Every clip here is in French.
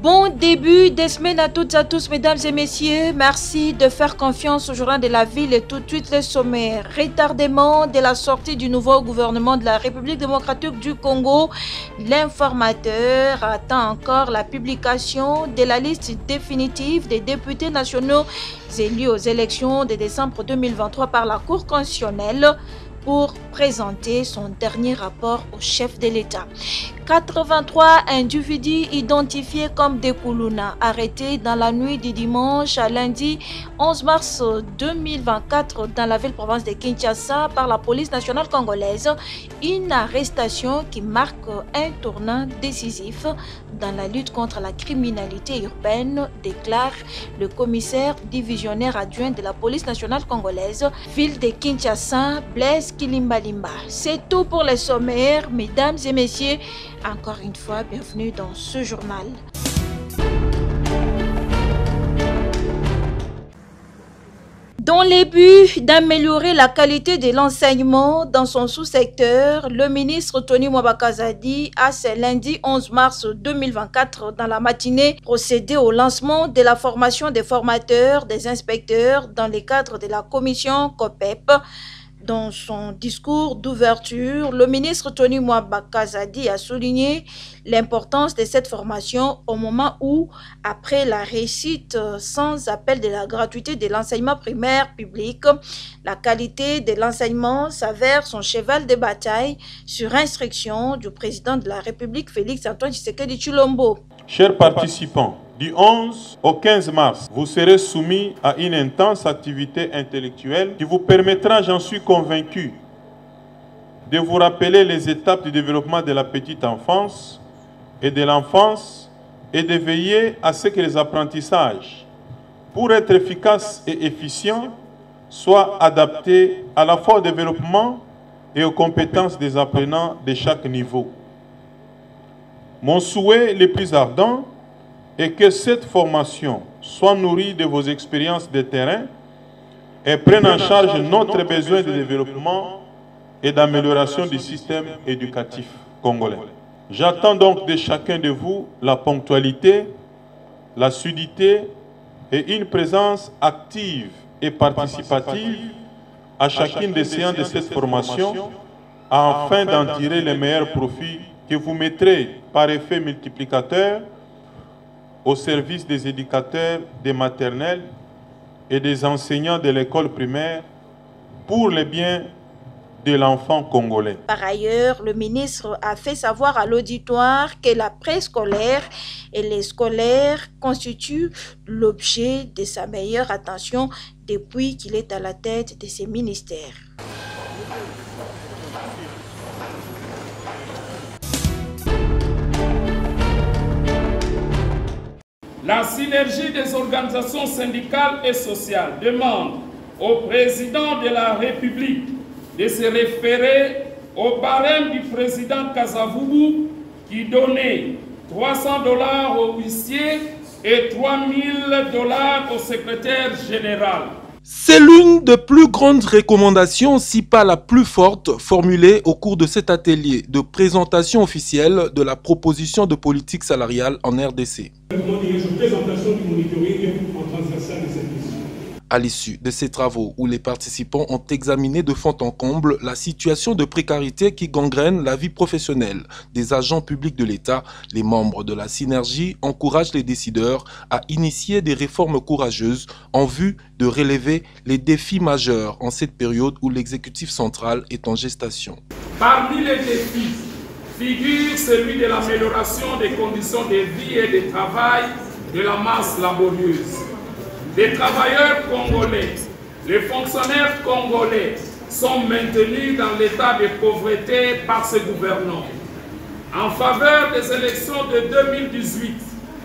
Bon début de semaine à toutes et à tous, mesdames et messieurs. Merci de faire confiance au journal de la ville et tout de suite les sommaires. Retardement de la sortie du nouveau gouvernement de la République démocratique du Congo. L'informateur attend encore la publication de la liste définitive des députés nationaux élus aux élections de décembre 2023 par la Cour constitutionnelle pour présenter son dernier rapport au chef de l'État. 83 individus identifiés comme des Koulouna arrêtés dans la nuit du dimanche à lundi 11 mars 2024 dans la ville-province de Kinshasa par la police nationale congolaise. Une arrestation qui marque un tournant décisif dans la lutte contre la criminalité urbaine, déclare le commissaire divisionnaire adjoint de la police nationale congolaise, ville de Kinshasa, Blaise Kilimbalimba. C'est tout pour les sommaires, mesdames et messieurs. Encore une fois, bienvenue dans ce journal. Dans le but d'améliorer la qualité de l'enseignement dans son sous-secteur, le ministre Tony Mwabakazadi a ce lundi 11 mars 2024 dans la matinée procédé au lancement de la formation des formateurs, des inspecteurs dans le cadre de la commission COPEP. Dans son discours d'ouverture, le ministre Tony Mwabakazadi a souligné l'importance de cette formation au moment où, après la réussite sans appel de la gratuité de l'enseignement primaire public, la qualité de l'enseignement s'avère son cheval de bataille sur instruction du président de la République, Félix-Antoine Tshisekedi Tshilombo. Chers participants, du 11 au 15 mars, vous serez soumis à une intense activité intellectuelle qui vous permettra, j'en suis convaincu, de vous rappeler les étapes du développement de la petite enfance et de l'enfance et de veiller à ce que les apprentissages, pour être efficaces et efficients, soient adaptés à la fois au développement et aux compétences des apprenants de chaque niveau. Mon souhait le plus ardent est que cette formation soit nourrie de vos expériences de terrain et prenne en charge notre besoin de développement et d'amélioration du système éducatif congolais. J'attends donc de chacun de vous la ponctualité, l'assiduité et une présence active et participative à chacune des séances de cette formation afin d'en tirer les meilleurs profits que vous mettrez par effet multiplicateur au service des éducateurs des maternelles et des enseignants de l'école primaire pour le bien de l'enfant congolais. Par ailleurs, le ministre a fait savoir à l'auditoire que la préscolaire et les scolaires constituent l'objet de sa meilleure attention depuis qu'il est à la tête de ces ministères. La synergie des organisations syndicales et sociales demande au président de la République de se référer au barème du président Kasavubu qui donnait $300 aux huissiers et $3000 au secrétaire général. C'est l'une des plus grandes recommandations, si pas la plus forte, formulée au cours de cet atelier de présentation officielle de la proposition de politique salariale en RDC. À l'issue de ces travaux où les participants ont examiné de fond en comble la situation de précarité qui gangrène la vie professionnelle des agents publics de l'État, les membres de la synergie encouragent les décideurs à initier des réformes courageuses en vue de relever les défis majeurs en cette période où l'exécutif central est en gestation. Parmi les défis figure celui de l'amélioration des conditions de vie et de travail de la masse laborieuse. Les travailleurs congolais, les fonctionnaires congolais sont maintenus dans l'état de pauvreté par ce gouvernement. En faveur des élections de 2018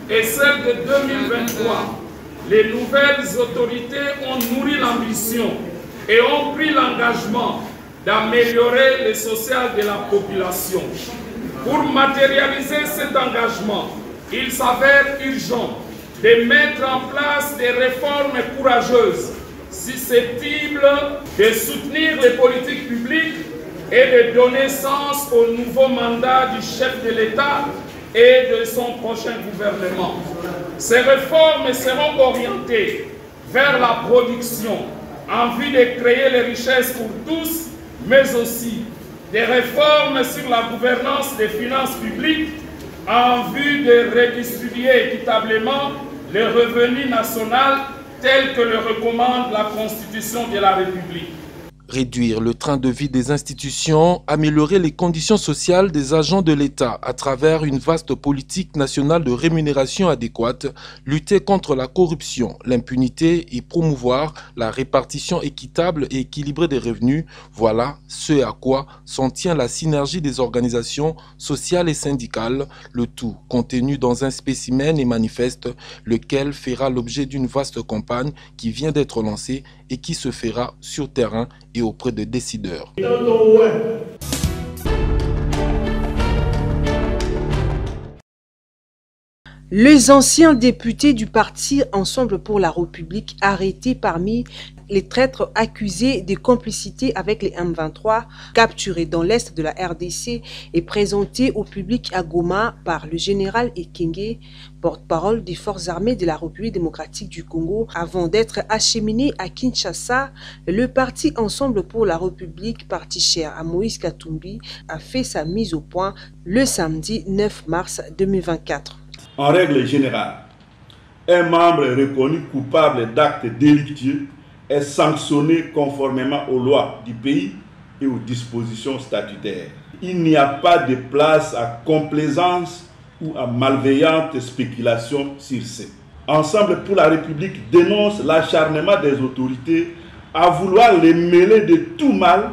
et celles de 2023, les nouvelles autorités ont nourri l'ambition et ont pris l'engagement d'améliorer le social de la population. Pour matérialiser cet engagement, il s'avère urgent de mettre en place des réformes courageuses, susceptibles de soutenir les politiques publiques et de donner sens au nouveau mandat du chef de l'État et de son prochain gouvernement. Ces réformes seront orientées vers la production en vue de créer les richesses pour tous, mais aussi des réformes sur la gouvernance des finances publiques en vue de redistribuer équitablement les revenus nationaux tels que le recommande la Constitution de la République. Réduire le train de vie des institutions, améliorer les conditions sociales des agents de l'État à travers une vaste politique nationale de rémunération adéquate, lutter contre la corruption, l'impunité et promouvoir la répartition équitable et équilibrée des revenus, voilà ce à quoi s'en tient la synergie des organisations sociales et syndicales, le tout contenu dans un spécimen et manifeste, lequel fera l'objet d'une vaste campagne qui vient d'être lancée et qui se fera sur terrain et auprès des décideurs. Les anciens députés du parti Ensemble pour la République arrêtés parmi les traîtres accusés de complicité avec les M23 capturés dans l'est de la RDC et présentés au public à Goma par le général Ekenge, porte-parole des forces armées de la République démocratique du Congo, avant d'être acheminé à Kinshasa. Le parti Ensemble pour la République, parti cher à Moïse Katumbi, a fait sa mise au point le samedi 9 mars 2024. En règle générale, un membre reconnu coupable d'actes délictueux est sanctionné conformément aux lois du pays et aux dispositions statutaires. Il n'y a pas de place à complaisance ou à malveillante spéculation sur ce. Ensemble pour la République dénonce l'acharnement des autorités à vouloir les mêler de tout mal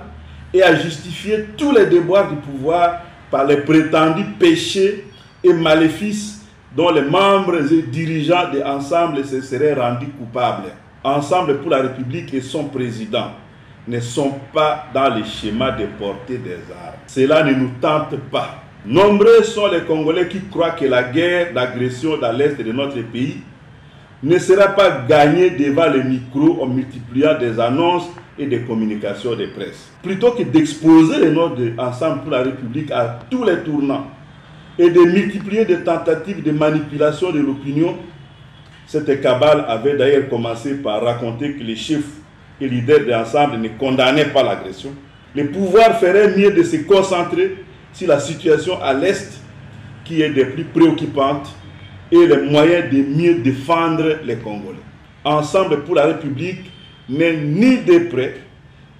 et à justifier tous les déboires du pouvoir par les prétendus péchés et maléfices dont les membres et dirigeants de Ensemble se seraient rendus coupables. Ensemble pour la République et son président ne sont pas dans le schéma de portée des armes. Cela ne nous tente pas. Nombreux sont les Congolais qui croient que la guerre d'agression dans l'est de notre pays ne sera pas gagnée devant les micros en multipliant des annonces et des communications de presse. Plutôt que d'exposer les noms de Ensemble pour la République à tous les tournants et de multiplier des tentatives de manipulation de l'opinion, cette cabale avait d'ailleurs commencé par raconter que les chefs et leaders de l'ensemble ne condamnaient pas l'agression. Le pouvoir ferait mieux de se concentrer sur la situation à l'Est, qui est des plus préoccupantes, et les moyens de mieux défendre les Congolais. Ensemble pour la République n'est ni de près,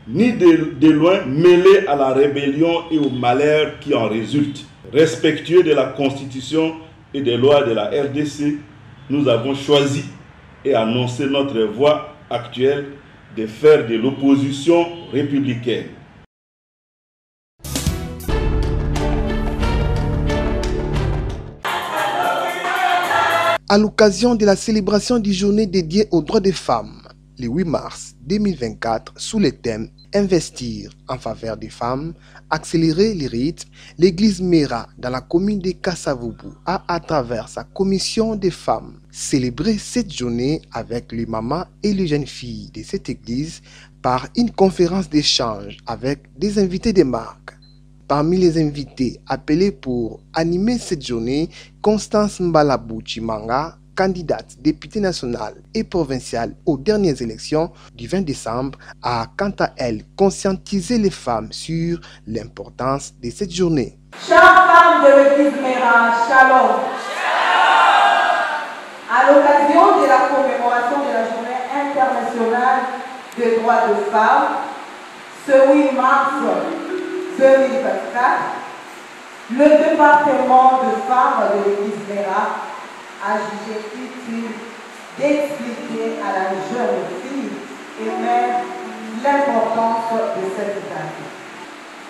ni de loin mêlé à la rébellion et au malheur qui en résulte. Respectueux de la Constitution et des lois de la RDC, nous avons choisi et annoncé notre voie actuelle de faire de l'opposition républicaine. À l'occasion de la célébration du journée dédiée aux droits des femmes, le 8 mars 2024, sous le thème « Investir en faveur des femmes, accélérer les rythmes », l'église Mera dans la commune de Kassavubu a, à travers sa commission des femmes, célébré cette journée avec les mamans et les jeunes filles de cette église par une conférence d'échange avec des invités de marque. Parmi les invités appelés pour animer cette journée, Constance Mbalabou Chimanga, candidate députée nationale et provinciale aux dernières élections du 20 décembre, a quant à elle conscientisé les femmes sur l'importance de cette journée. Chères femmes de l'église Mera, shalom. À l'occasion de la commémoration de la journée internationale des droits des femmes, ce 8 mars 2024, le département de femmes de l'église Mera a jugé utile d'expliquer à la jeune fille et mère l'importance de cette date.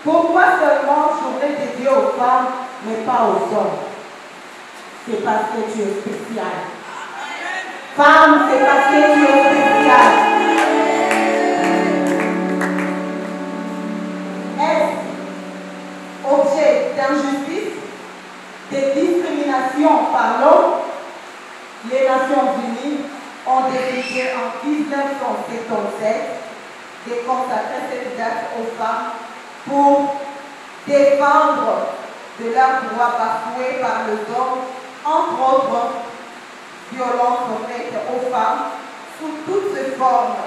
Pourquoi seulement journée dédiée aux femmes, mais pas aux hommes? C'est parce que tu es spécial. Femme, c'est parce que tu es spécial. Est-ce objet d'injustice, de discrimination par l'homme? Les Nations Unies ont décidé en 1977 de consacrer cette date aux femmes pour défendre de leurs droits bafoués par les hommes, entre autres violences faites aux femmes sous toutes ses formes,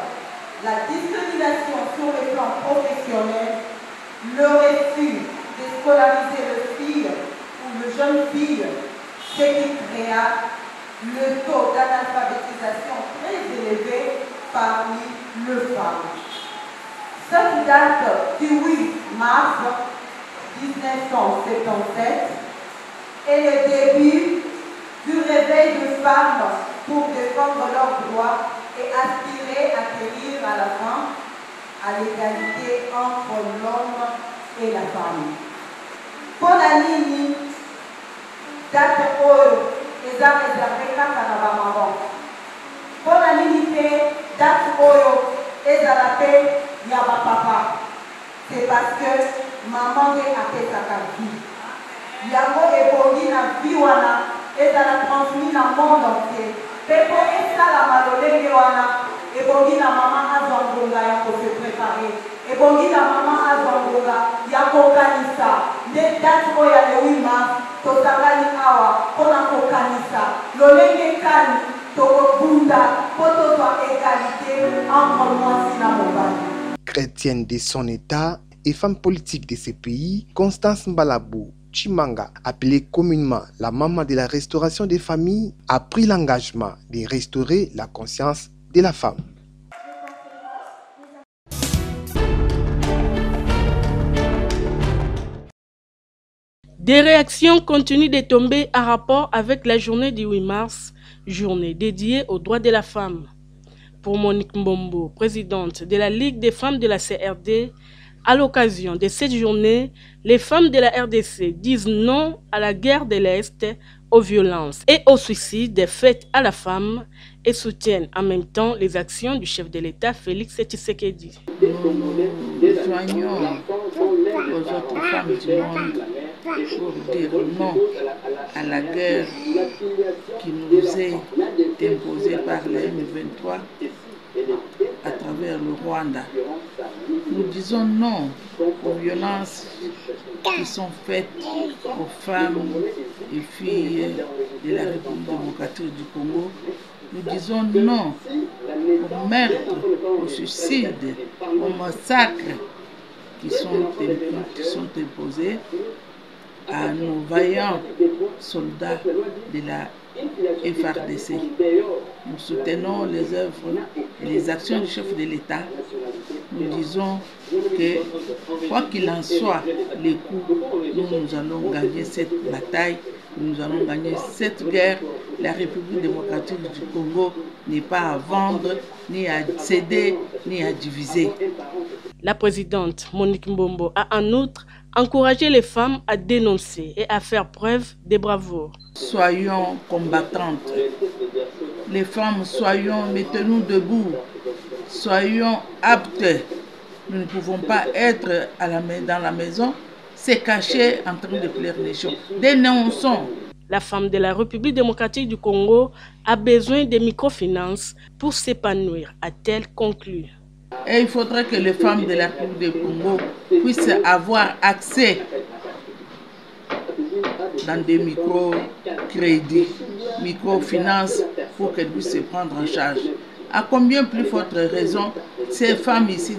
la discrimination sur le plan professionnel, le refus de scolariser les filles ou les jeunes filles, ce qui créa le taux d'analphabétisation très élevé parmi les femmes. Cette date du 8 mars 1977 est le début du réveil des femmes pour défendre leurs droits et aspirer à acquérir à la fin à l'égalité entre l'homme et la femme. Pour la ligne, date oyo eza réservé kaka na bamama. Pour la ligne, date oyo ezala pe ya bapapa. C'est parce que maman nde apesaka vie. Yango ebongi na vie wana ezala transmis na monde entier. Pe po esalama lolenge wana ebongi na mama azwa ngonga ya kose préparer. Ebongi na mama azwa ngonga ya kokanisa. Nde date oyo ya le 8 mars tozangani awa mpona kokanisa lolenge kani tokobunda mpo tozwa égalité entre mwasi na mobali. Chrétienne de son état et femme politique de ce pays, Constance Mbalabou Chimanga, appelée communément la maman de la restauration des familles, a pris l'engagement de restaurer la conscience de la femme. Des réactions continuent de tomber en rapport avec la journée du 8 mars, journée dédiée aux droits de la femme. Pour Monique Mbombo, présidente de la Ligue des femmes de la CRD, à l'occasion de cette journée, les femmes de la RDC disent non à la guerre de l'Est, aux violences et aux suicides faits à la femme et soutiennent en même temps les actions du chef de l'État Félix Tshisekedi. Nous joignons aux autres femmes du monde pour dire non à la guerre qui nous est imposée par le M23 à travers le Rwanda. Nous disons non aux violences qui sont faites aux femmes et filles de la République démocratique du Congo. Nous disons non aux meurtres, aux suicides, aux massacres qui sont imposés à nos vaillants soldats de la FARDC. Nous soutenons les œuvres et les actions du chef de l'État. Nous disons que, quoi qu'il en soit, les coups, nous allons gagner cette bataille, nous allons gagner cette guerre. La République démocratique du Congo n'est pas à vendre, ni à céder, ni à diviser. La présidente Monique Mbombo a en outre encouragé les femmes à dénoncer et à faire preuve de bravoure. Soyons combattantes. Les femmes, mettez-nous debout. Soyons aptes. Nous ne pouvons pas être dans la maison, se cacher en train de plaire les choses. Dénonçons. La femme de la République démocratique du Congo a besoin de microfinances pour s'épanouir, a-t-elle conclu. Et il faudrait que les femmes de la République du Congo puissent avoir accès dans des microcrédits, microfinances pour qu'elles puissent se prendre en charge. À combien plus forte raison, ces femmes ici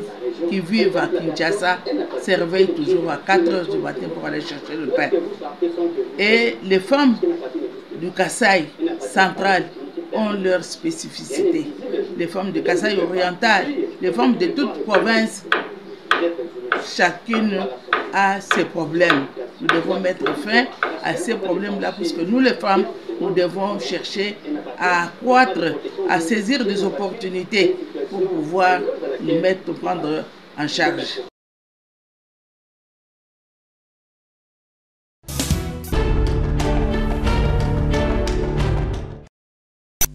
qui vivent à Kinshasa se réveillent toujours à 4 h du matin pour aller chercher le pain. Et les femmes du Kasaï central ont leur spécificité. Les femmes du Kasaï oriental, les femmes de toutes provinces, chacune a ses problèmes. Nous devons mettre fin à ces problèmes-là, puisque nous les femmes, nous devons chercher à accroître, à saisir des opportunités pour pouvoir nous prendre en charge.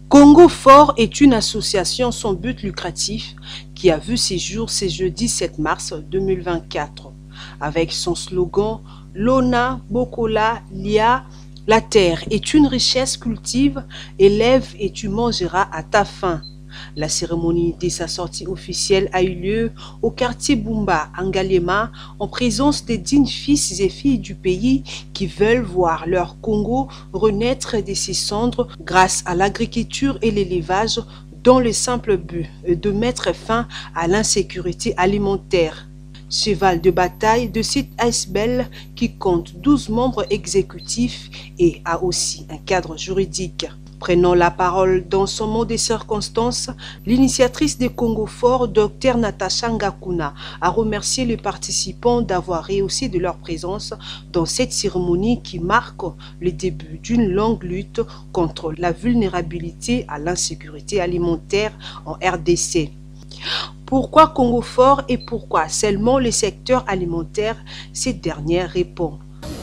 Congo Fort est une association sans but lucratif qui a vu ses jours ce jeudi 7 mars 2024 avec son slogan « Lona, Bokola, Lia ». La terre est une richesse, cultive, élève et tu mangeras à ta faim. La cérémonie de sa sortie officielle a eu lieu au quartier Bumba, à Ngaliema, en présence des dignes fils et filles du pays qui veulent voir leur Congo renaître de ses cendres grâce à l'agriculture et l'élevage, dans le simple but de mettre fin à l'insécurité alimentaire. Cheval de bataille de cette ASBEL qui compte 12 membres exécutifs et a aussi un cadre juridique. Prenant la parole dans son mot de circonstance, l'initiatrice des Congo Fort, Dr Natacha Ngakuna, a remercié les participants d'avoir réussi de leur présence dans cette cérémonie qui marque le début d'une longue lutte contre la vulnérabilité à l'insécurité alimentaire en RDC. Pourquoi Congo Fort et pourquoi seulement le secteur alimentaire? Cette dernière répond.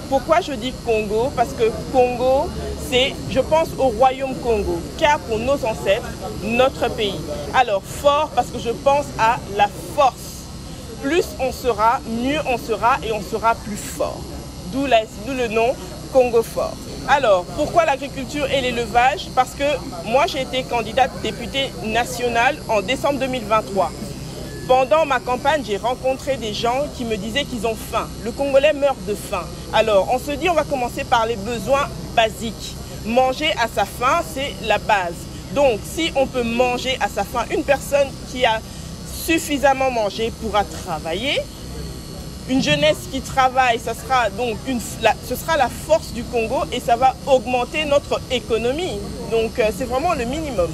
Pourquoi je dis Congo? Parce que Congo, c'est, je pense au royaume Congo, car pour nos ancêtres, notre pays. Alors fort parce que je pense à la force. Plus on sera, mieux on sera et on sera plus fort. D'où le nom Congo Fort. Alors, pourquoi l'agriculture et l'élevage? Parce que moi, j'ai été candidate députée nationale en décembre 2023. Pendant ma campagne, j'ai rencontré des gens qui me disaient qu'ils ont faim. Le Congolais meurt de faim. Alors, on se dit, on va commencer par les besoins basiques. Manger à sa faim, c'est la base. Donc, si on peut manger à sa faim, une personne qui a suffisamment mangé pourra travailler. Une jeunesse qui travaille, ça sera donc ce sera la force du Congo et ça va augmenter notre économie. Donc c'est vraiment le minimum.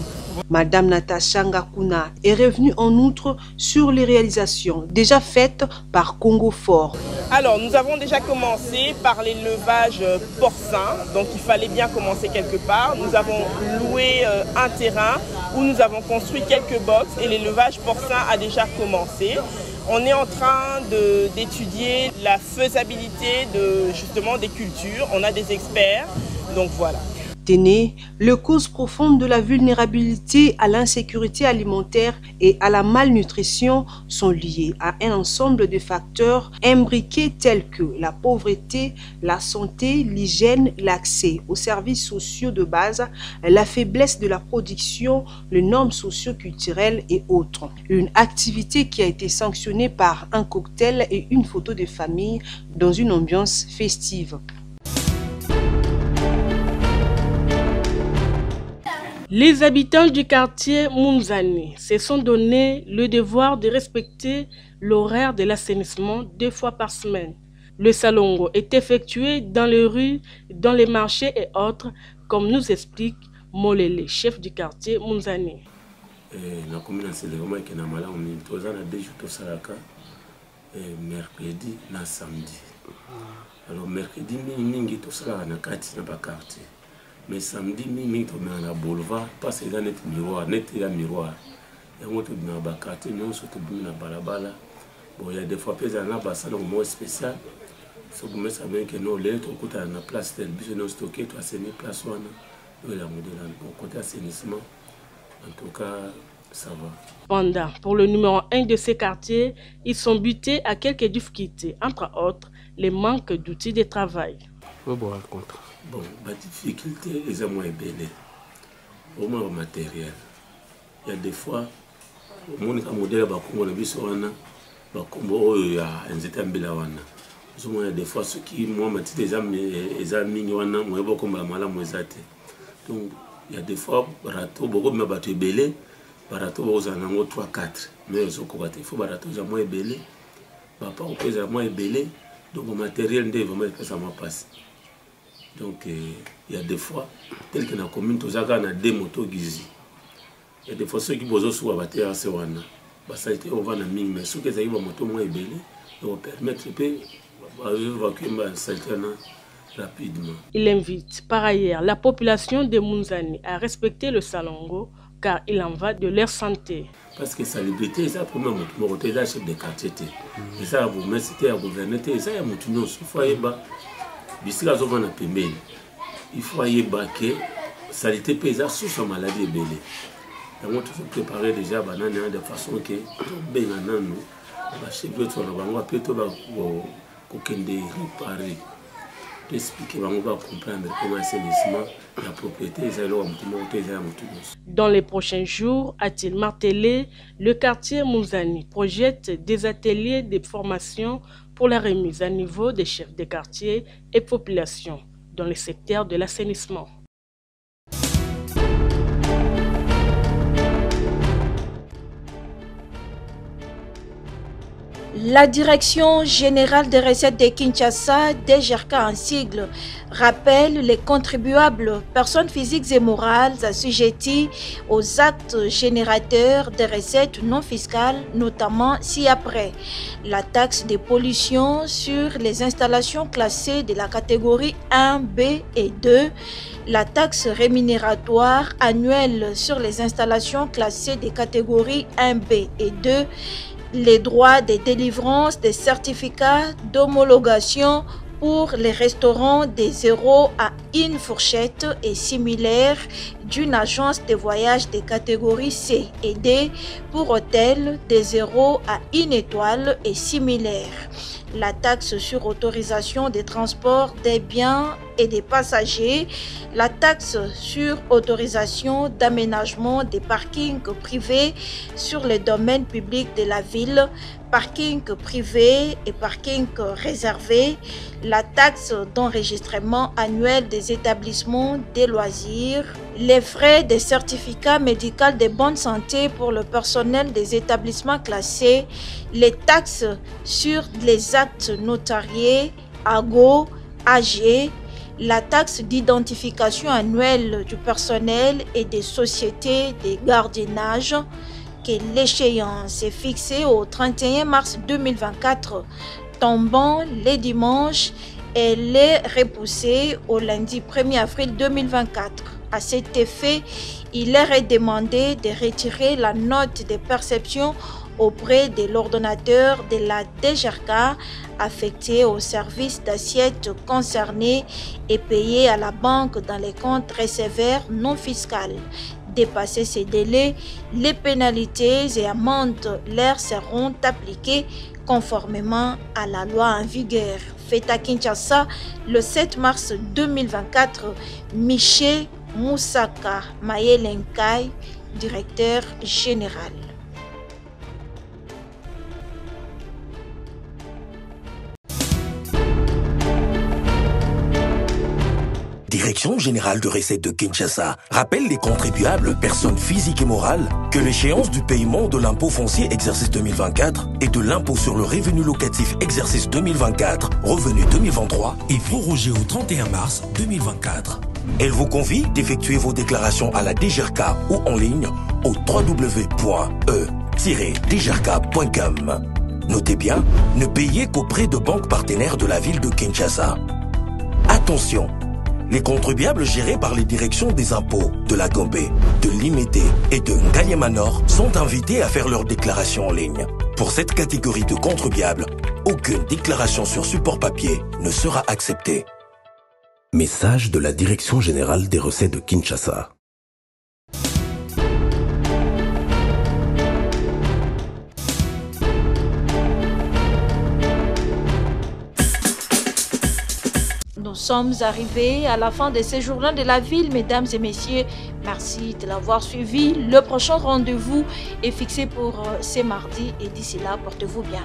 Madame Natacha Ngakuna est revenue en outre sur les réalisations déjà faites par Congo Fort. Alors nous avons déjà commencé par l'élevage porcin, donc il fallait bien commencer quelque part. Nous avons loué un terrain où nous avons construit quelques box et l'élevage porcin a déjà commencé. On est en train d'étudier la faisabilité justement des cultures. On a des experts, donc voilà. Téné, les causes profondes de la vulnérabilité à l'insécurité alimentaire et à la malnutrition sont liées à un ensemble de facteurs imbriqués tels que la pauvreté, la santé, l'hygiène, l'accès aux services sociaux de base, la faiblesse de la production, les normes socio-culturelles et autres. Une activité qui a été sanctionnée par un cocktail et une photo de famille dans une ambiance festive. Les habitants du quartier Munzani se sont donné le devoir de respecter l'horaire de l'assainissement 2 fois par semaine. Le salongo est effectué dans les rues, dans les marchés et autres, comme nous explique Molele, chef du quartier Munzani. La commune c'est vraiment que na mala on est tous en 2 jours to salaka mercredi na samedi. Alors mercredi mingi to salaka na kati na ba quartier. Mais samedi, nous sommes à boulevard, parce que net miroir, net miroir. Et on est dans le quartier, nous sommes dans balabala. Bon, il y a des fois que nous avons un salon spécial. Si vous savez que nous sommes dans la place de bus, nous sommes stockés, nous sommes dans la place. Nous sommes dans côté assainissement. En tout cas, ça va. Pendant, pour le numéro 1 de ces quartiers, ils sont butés à quelques difficultés, entre autres, les manques d'outils de travail. Bon, la difficulté est moins belle. Au moins au matériel. Il y a des fois, au monde qui a modèle, il y a un état bilawana. Il y a des fois, ceux qui m'ont dit des amis, donc il y a des fois, barato, beaucoup de bateaux belé, barato, vous en avez 3-4. Mais il faut barato, ils ont moins belé, papa, ils ont moins belé, donc le matériel, il va pas ça passe. Donc, il y a des fois, tel que dans la commune, il y a des motos gizi. Il y a des fois, ceux qui posent sur la bataille, c'est wana. Ça a été on va dans mine, mais ceux qui ont des motos moins belées, ils vont permettre d'évacuer la saleté rapidement. Il invite par ailleurs la population de Munzani à respecter le salongo, car il en va de leur santé. Parce que la salubrité, c'est la première chose, c'est la chef de quartier. Et ça, vous mettez à gouverner, et ça, il y a un il faut y avoir. Il faut y avoir que la saleté paysanne sous sa maladie est belle. Donc, il faut préparer déjà de façon que les chefs de réparer. expliquer bango ba comprendre comment assainissement la propriété Dans les prochains jours, a-t-il martelé, le quartier Mouzani projette des ateliers de formation pour la remise à niveau des chefs de quartier et populations dans le secteur de l'assainissement. La Direction générale des recettes de Kinshasa, DGRK en sigle, rappelle les contribuables, personnes physiques et morales assujetties aux actes générateurs de recettes non fiscales, notamment ci-après la taxe de pollution sur les installations classées de la catégorie 1, B et 2, la taxe rémunératoire annuelle sur les installations classées des catégories 1B et 2, les droits de délivrance des certificats d'homologation pour les restaurants des 0 à 1 fourchette et similaires d'une agence de voyage de catégorie C et D pour hôtels des 0 à 1 étoile et similaires. La taxe sur autorisation des transports des biens et des passagers, la taxe sur autorisation d'aménagement des parkings privés sur les domaines publics de la ville, parking privé et parking réservé, la taxe d'enregistrement annuel des établissements des loisirs, les frais des certificats médicaux de bonne santé pour le personnel des établissements classés, les taxes sur les actes notariés, AGO, AG, la taxe d'identification annuelle du personnel et des sociétés de gardiennage, que l'échéance est fixée au 31 mars 2024, tombant les dimanches, elle est repoussée au lundi 1er avril 2024. À cet effet, il leur est demandé de retirer la note de perception auprès de l'ordonnateur de la DGRK affecté au service d'assiette concerné et payé à la banque dans les comptes receveurs non fiscaux. Dépasser ces délais, les pénalités et amendes leur seront appliquées conformément à la loi en vigueur. Fait à Kinshasa le 7 mars 2024, Michel Moussaka Mayelenkai, directeur général. Direction générale de recettes de Kinshasa rappelle les contribuables, personnes physiques et morales, que l'échéance du paiement de l'impôt foncier exercice 2024 et de l'impôt sur le revenu locatif exercice 2024, revenu 2023, est prorogée au 31 mars 2024. Elle vous convie d'effectuer vos déclarations à la DGRK ou en ligne au www.e-dgrk.com. Notez bien, ne payez qu'auprès de banques partenaires de la ville de Kinshasa. Attention! Les contribuables gérés par les directions des impôts de la Gombe, de Limete et de Ngaliema-Nord sont invités à faire leur déclaration en ligne. Pour cette catégorie de contribuables, aucune déclaration sur support papier ne sera acceptée. Message de la Direction générale des recettes de Kinshasa. Nous sommes arrivés à la fin de ce journal de la ville, mesdames et messieurs. Merci de l'avoir suivi. Le prochain rendez-vous est fixé pour ce mardi et d'ici là, portez-vous bien.